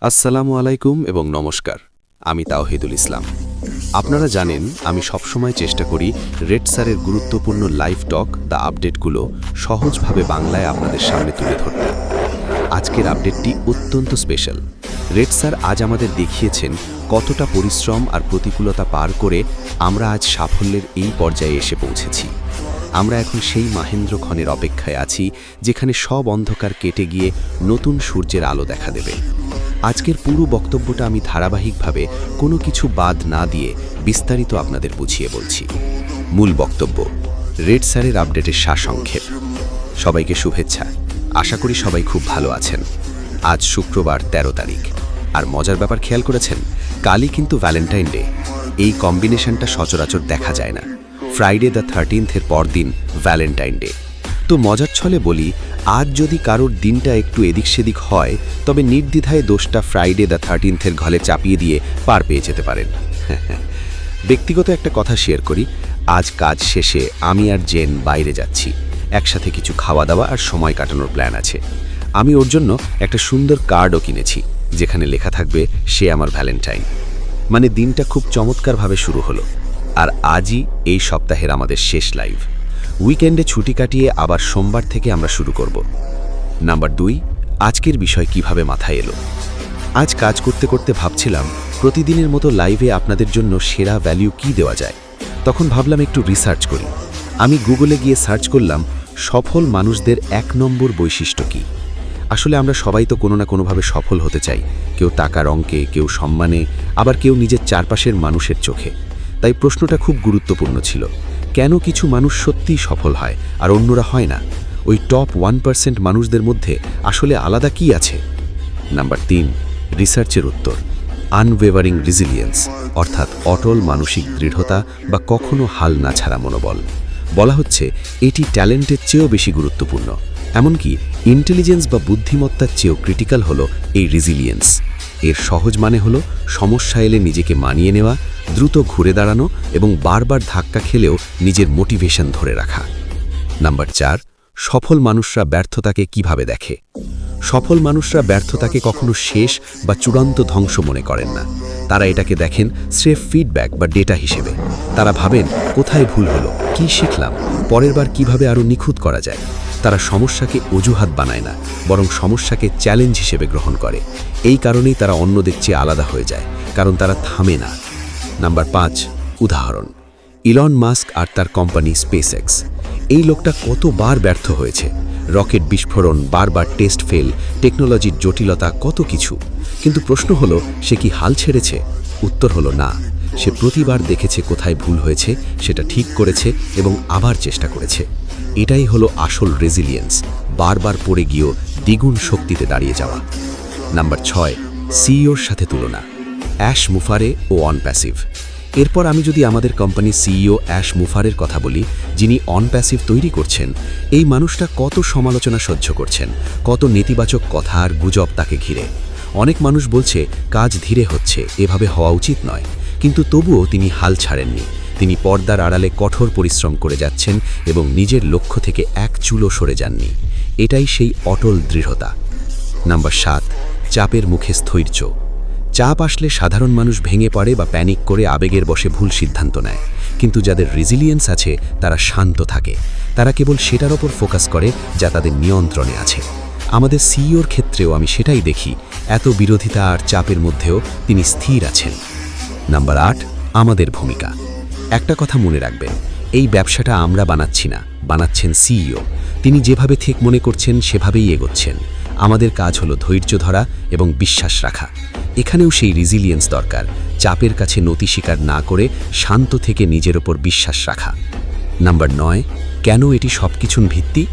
আসসালামু আলাইকুম এবং নমস্কার। আমি তাওহিদুল ইসলাম। আপনারা জানেন আমি সবসময় চেষ্টা করি রেড স্যারের গুরুত্বপূর্ণ লাইভ টক দ্য আপডেটগুলো সহজভাবে বাংলায় আপনাদের সামনে তুলে ধরতে। আজকের আপডেটটি অত্যন্ত স্পেশাল। রেড স্যার আজ আমাদের দেখিয়েছেন কতটা পরিশ্রম আর প্রতিকূলতা পার করে আমরা আজ সাফল্যের এই পর্যায়ে এসে পৌঁছেছি। আমরা এখন সেই মাহেন্দ্রক্ষণের অপেক্ষায় আছি যেখানে সব অন্ধকার কেটে গিয়ে নতুন সূর্যের আলো দেখা দেবে। আজকের পুরো বক্তব্যটা আমি ধারাবাহিকভাবে কোনো কিছু বাদ না দিয়ে বিস্তারিত আপনাদের বুঝিয়ে বলছি। মূল বক্তব্য, রেড স্যারের আপডেটের সারসংক্ষেপ। সবাইকে শুভেচ্ছা। আশা করি সবাই খুব ভালো আছেন। আজ শুক্রবার ১৩ তারিখ। আর মজার ব্যাপার খেয়াল করেছেন, কালই কিন্তু ভ্যালেন্টাইন ডে। এই কম্বিনেশনটা সচরাচর দেখা যায় না। ফ্রাইডে দ্য 13th পরদিন ভ্যালেন্টাইন ডে। তো মজার ছলে বলি, আজ যদি কারোর দিনটা একটু এদিক সেদিক হয় তবে নির্দ্বিধায় দোষটা ফ্রাইডে দ্য 13th ঘলে চাপিয়ে দিয়ে পার পেয়ে যেতে পারেন। ব্যক্তিগত একটা কথা শেয়ার করি। আজ কাজ শেষে আমি আর জেন বাইরে যাচ্ছি। একসাথে কিছু খাওয়া দাওয়া আর সময় কাটানোর প্ল্যান আছে। আমি ওর জন্য একটা সুন্দর কার্ডও কিনেছি যেখানে লেখা থাকবে সে আমার ভ্যালেন্টাইন। মানে দিনটা খুব চমৎকারভাবে শুরু হলো। আর আজই এই সপ্তাহের আমাদের শেষ লাইভ। উইকেন্ডে ছুটি কাটিয়ে আবার সোমবার থেকে আমরা শুরু করব। নাম্বার 2, আজকের বিষয় কিভাবে মাথায় এলো। আজ কাজ করতে করতে ভাবছিলাম প্রতিদিনের মতো লাইভে আপনাদের জন্য সেরা ভ্যালু কি দেওয়া যায়। তখন ভাবলাম একটু রিসার্চ করি। আমি গুগলে গিয়ে সার্চ করলাম সফল মানুষদের 1 নম্বর বৈশিষ্ট্য কী। আসলে আমরা সবাই তো কোনো না কোনোভাবে সফল হতে চাই, কেউ টাকার অঙ্কে, কেউ সম্মানে, আবার কেউ নিজের চারপাশের মানুষের চোখে। তাই প্রশ্নটা খুব গুরুত্বপূর্ণ ছিল, কেন কিছু মানুষ সত্যিই সফল হয় আর অন্যরা হয় না? ওই টপ 1% মানুষদের মধ্যে আসলে আলাদা কি আছে? নাম্বার 3, রিসার্চের উত্তর, আনওয়েভারিং রেজিলিয়েন্স, অর্থাৎ অটল মানসিক দৃঢ়তা বা কখনো হাল না ছাড়া মনোবল। বলা হচ্ছে এটি ট্যালেন্টের চেয়েও বেশি গুরুত্বপূর্ণ। এমনকি ইন্টেলিজেন্স বা বুদ্ধিমত্তার চেয়েও ক্রিটিক্যাল হলো এই রেজিলিয়েন্স। এর সহজ মানে হলো সমস্যা এলে নিজেকে মানিয়ে নেওয়া, দ্রুত ঘুরে দাঁড়ানো এবং বারবার ধাক্কা খেলেও নিজের মোটিভেশন ধরে রাখা। নাম্বার 4, সফল মানুষরা ব্যর্থতাকে কিভাবে দেখে। সফল মানুষরা ব্যর্থতাকে কখনো শেষ বা চূড়ান্ত ধ্বংস মনে করেন না। তারা এটাকে দেখেন স্রেফ ফিডব্যাক বা ডেটা হিসেবে। তারা ভাবেন কোথায় ভুল হলো, কি শিখলাম, পরের বার কিভাবে আরও নিখুঁত করা যায়। তারা সমস্যাকে অজুহাত বানায় না, বরং সমস্যাকে চ্যালেঞ্জ হিসেবে গ্রহণ করে। এই কারণেই তারা অন্যদের চেয়ে আলাদা হয়ে যায়, কারণ তারা থামে না। নাম্বার 5, উদাহরণ, ইলন মাস্ক আর তার কোম্পানি স্পেসএক্স। এই লোকটা কতবার ব্যর্থ হয়েছে। রকেট বিস্ফোরণ, বারবার টেস্ট ফেল, টেকনোলজির জটিলতা, কত কিছু। কিন্তু প্রশ্ন হলো, সে কি হাল ছেড়েছে? উত্তর হলো না। সে প্রতিবার দেখেছে কোথায় ভুল হয়েছে, সেটা ঠিক করেছে এবং আবার চেষ্টা করেছে। এটাই হলো আসল রেজিলিয়েন্স, বারবার পড়ে গিয়েও দ্বিগুণ শক্তিতে দাঁড়িয়ে যাওয়া। নাম্বার 6, সিইওর সাথে তুলনা, অ্যাশ মুফারে ও অনপ্যাসিভ। এরপর আমি যদি আমাদের কোম্পানি সিইও অ্যাশ মুফারের কথা বলি, যিনি অনপ্যাসিভ তৈরি করছেন, এই মানুষটা কত সমালোচনা সহ্য করছেন, কত নেতিবাচক কথা আর গুজব তাকে ঘিরে। অনেক মানুষ বলছে কাজ ধীরে হচ্ছে, এভাবে হওয়া উচিত নয়, কিন্তু তবুও তিনি হাল ছাড়েননি। তিনি পর্দার আড়ালে কঠোর পরিশ্রম করে যাচ্ছেন এবং নিজের লক্ষ্য থেকে এক চুলও সরে যাননি। এটাই সেই অটল দৃঢ়তা। নাম্বার 7, চাপের মুখে স্থৈর্য। চাপ আসলে সাধারণ মানুষ ভেঙে পড়ে বা প্যানিক করে আবেগের বশে ভুল সিদ্ধান্ত নেয়। কিন্তু যাদের রেজিলিয়েন্স আছে তারা শান্ত থাকে। তারা কেবল সেটার ওপর ফোকাস করে যা তাদের নিয়ন্ত্রণে আছে। আমাদের সিইওর ক্ষেত্রেও আমি সেটাই দেখি। এত বিরোধিতা আর চাপের মধ্যেও তিনি স্থির আছেন। নাম্বার 8, আমাদের ভূমিকা। একটা কথা মনে রাখবেন, এই ব্যবসাটা আমরা বানাচ্ছি না, বানাচ্ছেন সিইও। তিনি যেভাবে ঠিক মনে করছেন সেভাবেই এগোচ্ছেন। আমাদের কাজ হলো ধৈর্য ধরা এবং বিশ্বাস রাখা। এখানেও সেই রেজিলিয়েন্স দরকার, চাপের কাছে নতি স্বীকার না করে শান্ত থেকে নিজের ওপর বিশ্বাস রাখা। নাম্বার 9, কেন এটি সবকিছুর ভিত্তি।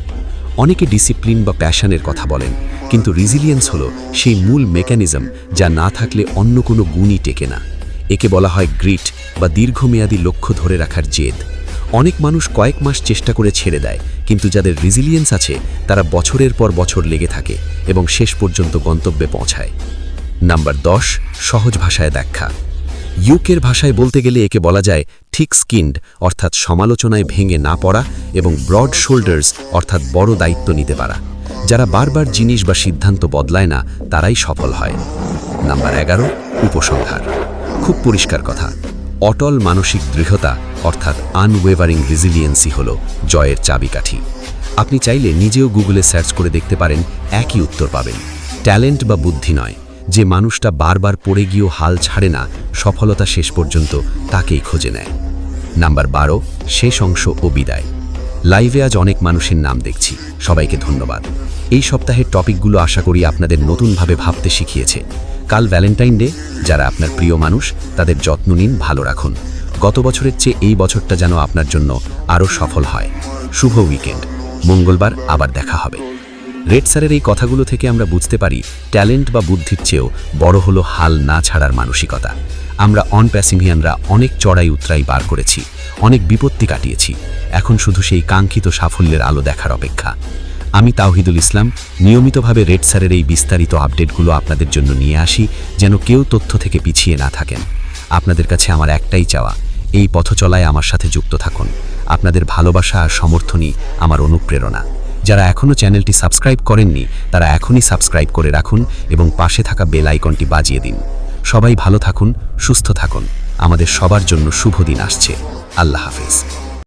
অনেকে ডিসিপ্লিন বা প্যাশনের কথা বলেন, কিন্তু রেজিলিয়েন্স হলো সেই মূল মেকানিজম যা না থাকলে অন্য কোনো গুণই টেকে না। একে বলা হয় গ্রিট বা দীর্ঘমেয়াদী লক্ষ্য ধরে রাখার জেদ। অনেক মানুষ কয়েক মাস চেষ্টা করে ছেড়ে দেয়, কিন্তু যাদের রেজিলিয়েন্স আছে তারা বছরের পর বছর লেগে থাকে এবং শেষ পর্যন্ত গন্তব্যে পৌঁছায়। নাম্বার 10, সহজ ভাষায় ব্যাখ্যা। ইউকের ভাষায় বলতে গেলে একে বলা যায় থিক স্কিন্ড অর্থাৎ সমালোচনায় ভেঙে না পড়া এবং ব্রড শোল্ডার্স অর্থাৎ বড় দায়িত্ব নিতে পারা। যারা বারবার জিনিস বা সিদ্ধান্ত বদলায় না তারাই সফল হয়। নাম্বার 11, উপসংহার। খুব পরিষ্কার কথা, অটল মানসিক দৃঢ়তা অর্থাৎ আনওয়েভারিং রেজিলিয়েন্সি হল জয়ের চাবিকাঠি। আপনি চাইলে নিজেও গুগলে সার্চ করে দেখতে পারেন, একই উত্তর পাবেন। ট্যালেন্ট বা বুদ্ধি নয়, যে মানুষটা বারবার পড়ে গিয়েও হাল ছাড়ে না, সফলতা শেষ পর্যন্ত তাকেই খুঁজে নেয়। নাম্বার 12, শেষ অংশ ও বিদায়। লাইভে আজ অনেক মানুষের নাম দেখছি, সবাইকে ধন্যবাদ। এই সপ্তাহের টপিকগুলো আশা করি আপনাদের নতুনভাবে ভাবতে শিখিয়েছে। কাল ভ্যালেন্টাইন ডে, যারা আপনার প্রিয় মানুষ তাদের যত্ন নিন, ভালো রাখুন। গত বছরের চেয়ে এই বছরটা যেন আপনার জন্য আরও সফল হয়। শুভ উইকেন্ড। মঙ্গলবার আবার দেখা হবে। রেড স্যারের এই কথাগুলো থেকে আমরা বুঝতে পারি, ট্যালেন্ট বা বুদ্ধির চেয়েও বড় হলো হাল না ছাড়ার মানসিকতা। আমরা অনপ্যাসিভিয়ানরা অনেক চড়াই উতরাই বার করেছি, অনেক বিপত্তি কাটিয়েছি, এখন শুধু সেই কাঙ্ক্ষিত সাফল্যের আলো দেখার অপেক্ষা। আমি তাওহিদুল ইসলাম নিয়মিতভাবে রেড স্যারের এই বিস্তারিত আপডেটগুলো আপনাদের জন্য নিয়ে আসি, যেন কেউ তথ্য থেকে পিছিয়ে না থাকেন। আপনাদের কাছে আমার একটাই চাওয়া, এই পথচলায় আমার সাথে যুক্ত থাকুন। আপনাদের ভালোবাসা আর সমর্থনই আমার অনুপ্রেরণা। যারা এখনও চ্যানেলটি সাবস্ক্রাইব করেননি তারা এখনই সাবস্ক্রাইব করে রাখুন এবং পাশে থাকা বেল আইকনটি বাজিয়ে দিন। সবাই ভালো থাকুন, সুস্থ থাকুন। আমাদের সবার জন্য শুভ দিন আসছে। আল্লাহ হাফেজ।